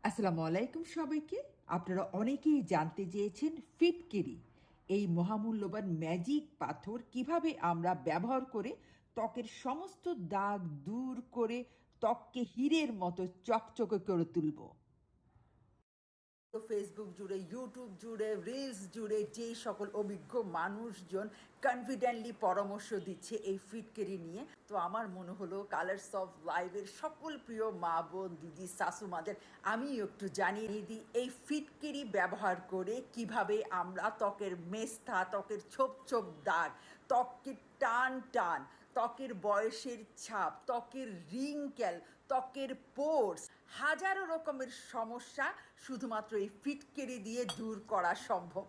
আসসালামু আলাইকুম সবাইকে। আপনারা অনেকেই জানতে চেয়েছেন ফিটকিরি এই মহামূল্যবান ম্যাজিক পাথর কিভাবে আমরা ব্যবহার করে ত্বকের সমস্ত দাগ দূর করে ত্বককে হীরের মতো চকচকে করে তুলব। ফেসবুক জুড়ে, ইউটিউব জুড়ে, রিলস জুড়ে যেই সকল অভিজ্ঞ মানুষজন কনফিডেন্টলি পরামর্শ দিচ্ছে এই ফিটকেরি নিয়ে, তো আমার মনে হলো কালার্স অফ লাইফের সকল প্রিয় মা বোন দিদি শাশুমাদের আমি একটু জানিয়ে দিই এই ফিটকেরি ব্যবহার করে কিভাবে আমরা ত্বকের মেস্তা, ত্বকের ছোপ ছোপ দাগ, ত্বকের টান টান, ত্বকের বয়সের ছাপ, ত্বকের রিঙ্কেল, ত্বকের পোর্স, হাজারো রকমের সমস্যা শুধুমাত্র এই ফিটকেরি দিয়ে দূর করা সম্ভব।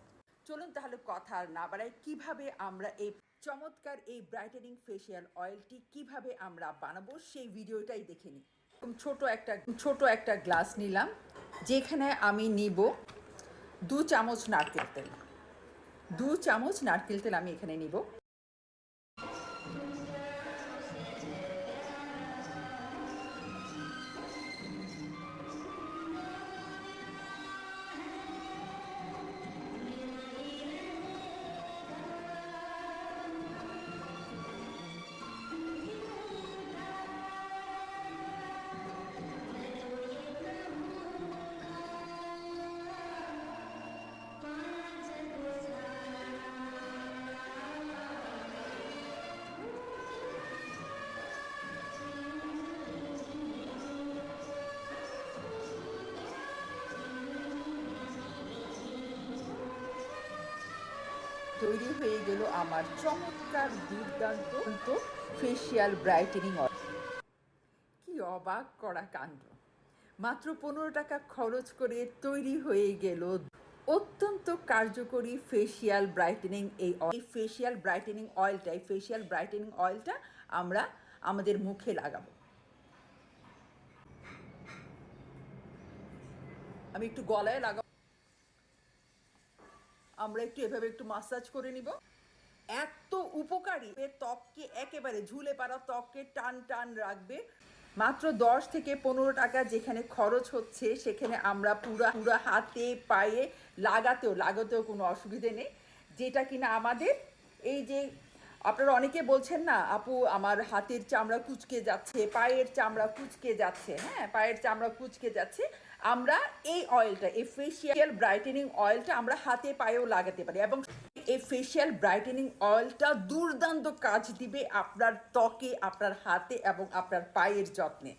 চলুন তাহলে কথা আর না বাড়াই, কিভাবে আমরা এই চমৎকার এই ব্রাইটেনিং ফেসিয়াল অয়েলটি কিভাবে আমরা বানাবো সেই ভিডিওটাই দেখে নিই। ছোট একটা গ্লাস নিলাম, যেখানে আমি নিব 2 চামচ নারকেল তেল। 2 চামচ নারকেল তেল আমি এখানে নিব। তৈরি হয়ে গেল আমার চমৎকার দুর্দান্ত ফেসিয়াল ব্রাইটেনিং অয়েল। কি অবাক করা কাণ্ড! মাত্র 15 টাকা খরচ করে তৈরি হয়ে গেল অত্যন্ত কার্যকরী ফেসিয়াল ব্রাইটেনিং এই ফেসিয়াল ব্রাইটেনিং অয়েলটা আমরা আমাদের মুখে লাগাবো। আমি একটু গলায় লাগাবো, আমরা এভাবে একটু মাসাজ করে নিব। এত উপকারী, ত্বককে একেবারে ঝুলে পড়া ত্বককে টান টান রাখবে। মাত্র 10 থেকে 15 টাকা যেখানে খরচ হচ্ছে, সেখানে আমরা পুরা হাতে পায়ে লাগাতেও কোনো অসুবিধে নেই। যেটা কিনা আমাদের এই যে আপনারা অনেকে বলছেন না, আপু আমার হাতের চামড়া কুঁচকে যাচ্ছে, পায়ের চামড়া কুঁচকে যাচ্ছে, হ্যাঁ পায়ের চামড়া কুঁচকে যাচ্ছে, আমরা এই অয়েলটা, এই ফেসিয়াল ব্রাইটেনিং অয়েলটা আমরা হাতে পায়েও লাগাতে পারি এবং এই ফেসিয়াল ব্রাইটেনিং অয়েলটা দুর্দান্ত কাজ দিবে আপনার ত্বকে, আপনার হাতে এবং আপনার পায়ের যত্নে।